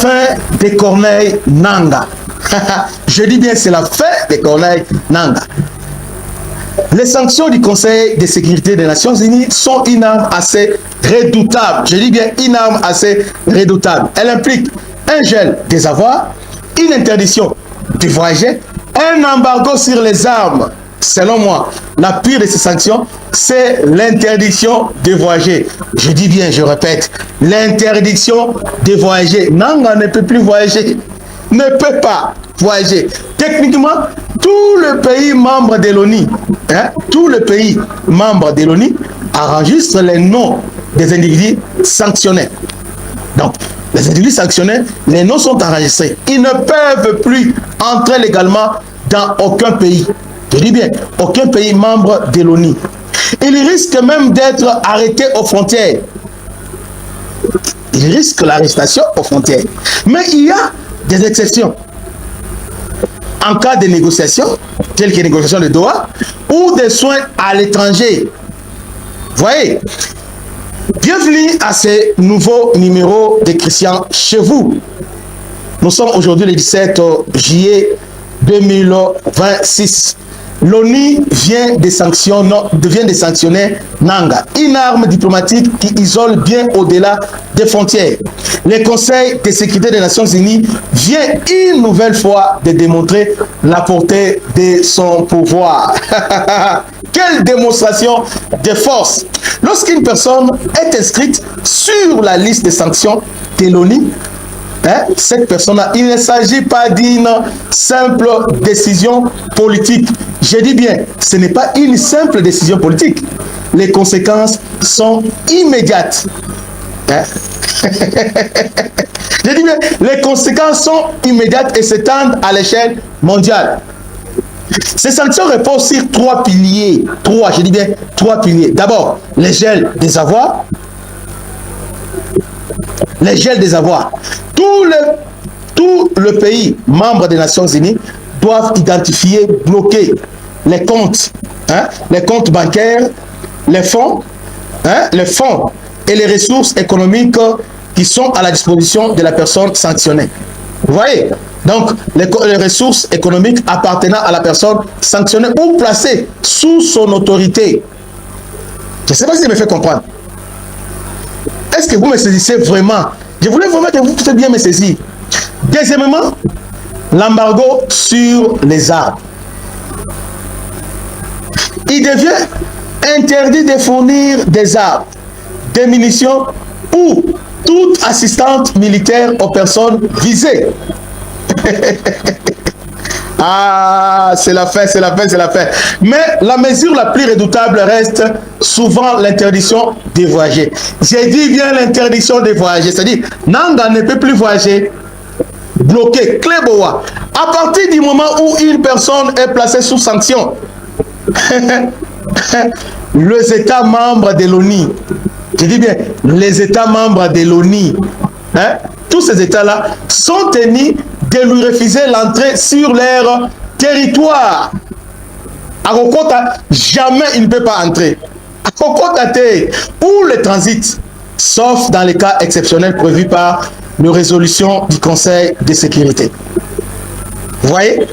fin des Corneilles Nangaa. Je dis bien, c'est la fin des Corneilles Nangaa. Les sanctions du Conseil de sécurité des Nations Unies sont une arme assez redoutable. Je dis bien une arme assez redoutable. Elle implique un gel des avoirs, une interdiction de voyager, un embargo sur les armes. Selon moi, la pire de ces sanctions, c'est l'interdiction de voyager. Je dis bien, je répète, l'interdiction de voyager. Nangaa ne peut plus voyager, ne peut pas voyager. Techniquement, tout le pays membre de l'ONU, tout le pays membre de l'ONU enregistre les noms des individus sanctionnés. Donc, les individus sanctionnés, les noms sont enregistrés. Ils ne peuvent plus entrer légalement dans aucun pays. Je dis bien, aucun pays membre de l'ONU. Ils risquent même d'être arrêtés aux frontières. Ils risquent l'arrestation aux frontières. Mais il y a des exceptions. En cas de négociation, telles que les négociations de Doha, ou des soins à l'étranger. Voyez, bienvenue à ce nouveau numéro de Christian chez vous. Nous sommes aujourd'hui le 17 juillet 2026. L'ONU vient de sanctionner Nangaa, une arme diplomatique qui isole bien au-delà des frontières. Le Conseil de sécurité des Nations Unies vient une nouvelle fois de démontrer la portée de son pouvoir. Quelle démonstration de force! Lorsqu'une personne est inscrite sur la liste de sanctions de l'ONU, cette personne-là, il ne s'agit pas d'une simple décision politique. Je dis bien, ce n'est pas une simple décision politique. Les conséquences sont immédiates. Je dis bien, les conséquences sont immédiates et s'étendent à l'échelle mondiale. Ces sanctions reposent sur trois piliers. Je dis bien trois piliers. D'abord, les gels des avoirs. Les gels des avoirs. Tout le pays membre des Nations Unies doivent identifier, bloquer les comptes bancaires, les fonds et les ressources économiques qui sont à la disposition de la personne sanctionnée. Vous voyez? Donc, les ressources économiques appartenant à la personne sanctionnée ou placées sous son autorité. Je ne sais pas si je me fais comprendre. Est-ce que vous me saisissez vraiment? Je voulais vraiment que vous puissiez bien me saisir. Deuxièmement, l'embargo sur les armes. Il devient interdit de fournir des armes, des munitions ou toute assistance militaire aux personnes visées. Ah, c'est la fin. Mais la mesure la plus redoutable reste souvent l'interdiction de voyager. J'ai dit bien l'interdiction de voyager. C'est-à-dire, Nangaa ne peut plus voyager. Bloqué, clé boa. À partir du moment où une personne est placée sous sanction, les États membres de l'ONU, je dis bien, les États membres de l'ONU, tous ces États-là sont tenus de lui refuser l'entrée sur leur territoire. À Kokota, jamais il ne peut pas entrer. À Kokota, ou le transit, sauf dans les cas exceptionnels prévus par la résolution du Conseil de sécurité. Vous voyez?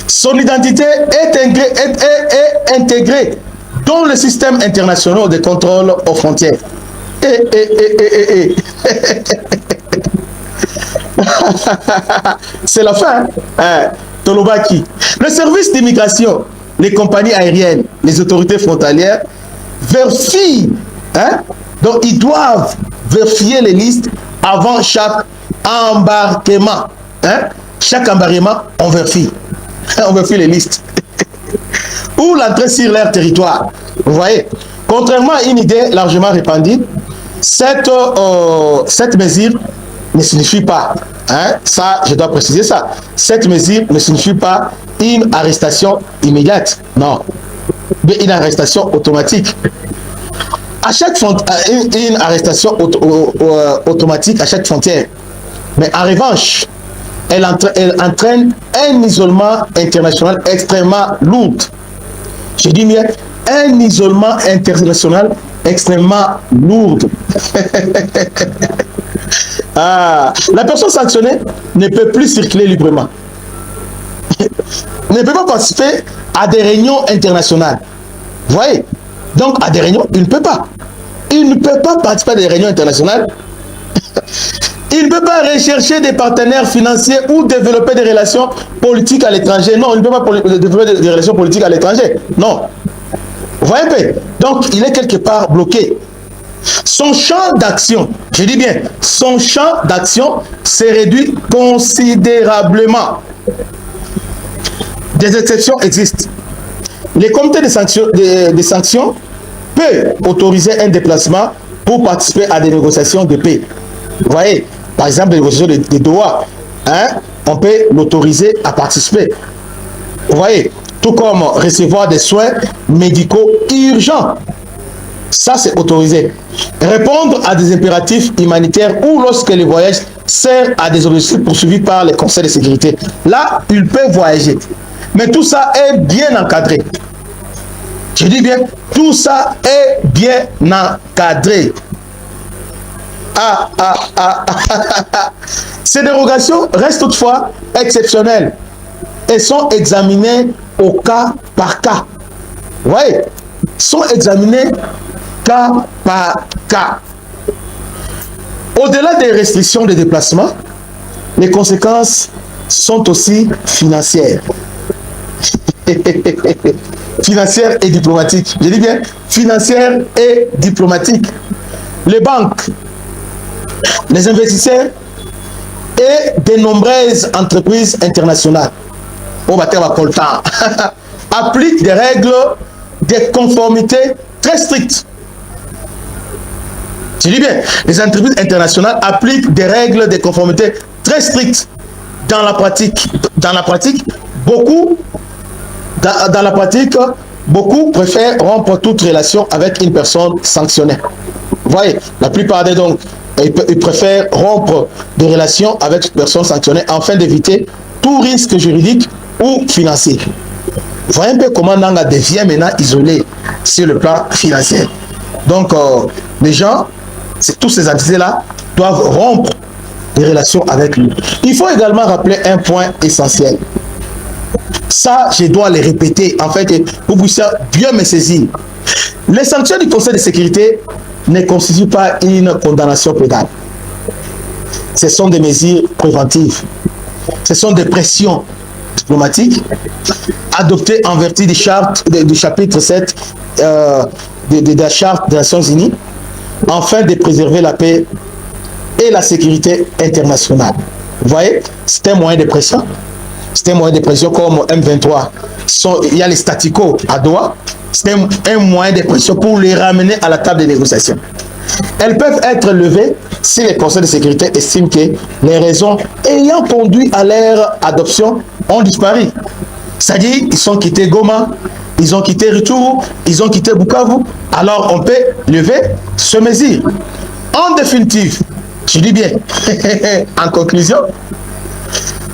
Son identité est intégrée dans le système international de contrôle aux frontières. C'est la fin. Tolobaki. Le service d'immigration, les compagnies aériennes, les autorités frontalières vérifient. Donc, ils doivent vérifier les listes avant chaque embarquement. Chaque embarquement, on vérifie. On vérifie les listes. Ou l'entrée sur leur territoire. Vous voyez? Contrairement à une idée largement répandue, cette mesure ne signifie pas, ça je dois préciser ça, cette mesure ne signifie pas une arrestation immédiate, non, mais une arrestation automatique. À chaque une arrestation automatique à chaque frontière. Mais en revanche, elle entraîne un isolement international extrêmement lourd. Je dis bien un isolement international extrêmement lourd. La personne sanctionnée ne peut plus circuler librement. Ne peut pas participer à des réunions internationales. Vous voyez? Donc, à des réunions, il ne peut pas. Il ne peut pas participer à des réunions internationales. Il ne peut pas rechercher des partenaires financiers ou développer des relations politiques à l'étranger. Non, il ne peut pas développer des relations politiques à l'étranger. Non. Vous voyez un peu? Donc, il est quelque part bloqué. Son champ d'action, je dis bien, son champ d'action s'est réduit considérablement. Des exceptions existent. Les comités de sanctions peuvent autoriser un déplacement pour participer à des négociations de paix. Vous voyez, par exemple, les négociations de Doha, on peut l'autoriser à participer. Vous voyez, tout comme recevoir des soins médicaux urgents. Ça, c'est autorisé. Répondre à des impératifs humanitaires ou lorsque le voyage sert à des objectifs poursuivis par les conseils de sécurité. Là, ils peuvent voyager. Mais tout ça est bien encadré. Je dis bien, tout ça est bien encadré. Ces dérogations restent toutefois exceptionnelles et sont examinées au cas par cas. Vous voyez, sont examinées cas par cas. Au-delà des restrictions de déplacement, les conséquences sont aussi financières. Financières et diplomatiques. Je dis bien financières et diplomatiques. Les banques, les investisseurs et de nombreuses entreprises internationales appliquent des règles de conformité très strictes. Je dis bien, les entreprises internationales appliquent des règles de conformité très strictes. Dans la pratique, beaucoup préfèrent rompre toute relation avec une personne sanctionnée. Vous voyez, la plupart des donc, ils préfèrent rompre des relations avec une personne sanctionnée afin d'éviter tout risque juridique ou financier. Vous voyez un peu comment Nanga devient maintenant isolé sur le plan financier. Donc, les gens, tous ces entités-là, doivent rompre des relations avec lui. Il faut également rappeler un point essentiel. Ça, je dois le répéter, en fait, vous puissiez bien me saisir. Les sanctions du Conseil de sécurité ne constituent pas une condamnation pénale. Ce sont des mesures préventives. Ce sont des pressions diplomatiques adoptées en vertu du chapitre 7 de la Charte des Nations Unies afin de préserver la paix et la sécurité internationale. Vous voyez, c'est un moyen de pression. C'est un moyen de pression comme M23. Il y a les statu quo à Doha. C'est un moyen de pression pour les ramener à la table de négociation. Elles peuvent être levées si les conseils de sécurité estiment que les raisons ayant conduit à leur adoption ont disparu. C'est-à-dire, ils sont quittés Goma, ils ont quitté Rutshuru, ils ont quitté Bukavu. Alors, on peut lever ce mesure. En définitive, je dis bien, en conclusion,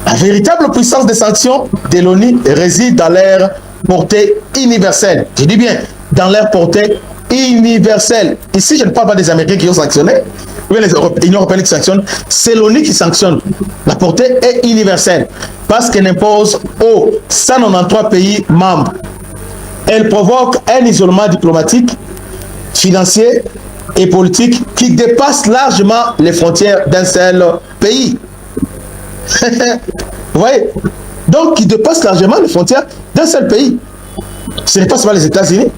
la véritable puissance des sanctions de l'ONU réside dans leur portée universelle. Je dis bien, dans leur portée universelle. Ici, je ne parle pas des Américains qui ont sanctionné, ou l'Union européenne qui sanctionne, c'est l'ONU qui sanctionne. La portée est universelle parce qu'elle impose aux 193 pays membres. Elle provoque un isolement diplomatique, financier et politique qui dépasse largement les frontières d'un seul pays. Vous voyez? Donc, qui dépasse largement les frontières d'un seul pays. Ce n'est pas seulement les États-Unis.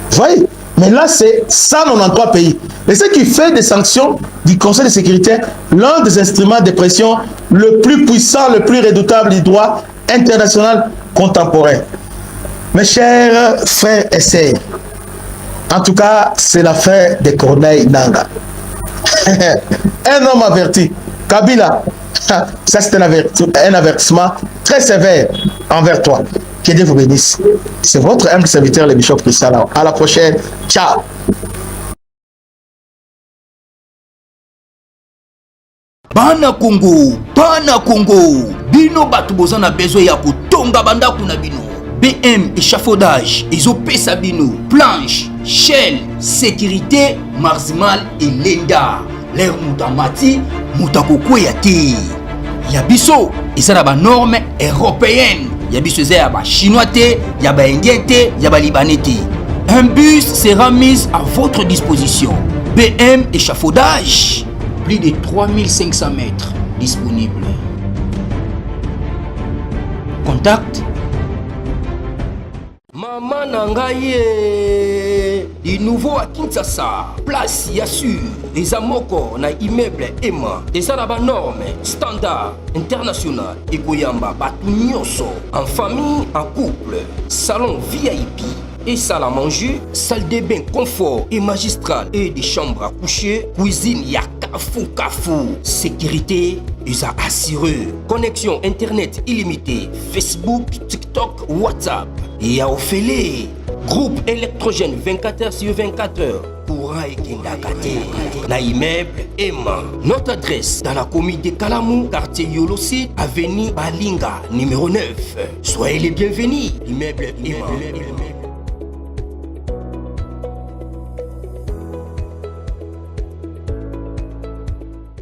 Vous voyez? Mais là, c'est 193 pays. Et ce qui fait des sanctions du Conseil de sécurité l'un des instruments de pression le plus puissant, le plus redoutable du droit international contemporain. Mes chers frères et sœurs, en tout cas, c'est l'affaire de Corneille Nangaa. Un homme averti. Kabila, ça c'est un avertissement très sévère envers toi. Que Dieu vous bénisse. C'est votre humble serviteur, le Bishop Christian. À la prochaine. Ciao. Bana Congo, bino batu bozana besoin ya kotonga bandaku na bino. BM échafaudage, ezopesa bino planche, shell, sécurité, maximal et lenda. l'air mutamati mutakokweya te. Ya biso eza na ba norme européenne. Ya biso eza ya ba chinois te, ya ba indien te, ya ba libanais te. Un bus sera mis à votre disposition. BM échafaudage, plus de 3500 mètres disponibles. Contact Maman Nangaye, du nouveau à Kinshasa, place Yassur, des amoko na immeuble Emma, des arabes normes, standard, international, et Goyamba, Batunyoso, en famille, en couple, salon VIP. Et salle à manger, salle de bain confort et magistral et des chambres à coucher, cuisine ya kafou. Sécurité, ils a assuré. Connexion internet illimitée, Facebook, TikTok, WhatsApp. Et à Ophélie, groupe électrogène 24h/24h. Courant et Kindakate. Na immeuble Emma. Notre adresse dans la commune de Kalamou, quartier Yolosi, avenue Balinga, numéro 9. Soyez les bienvenus. Immeuble Emma.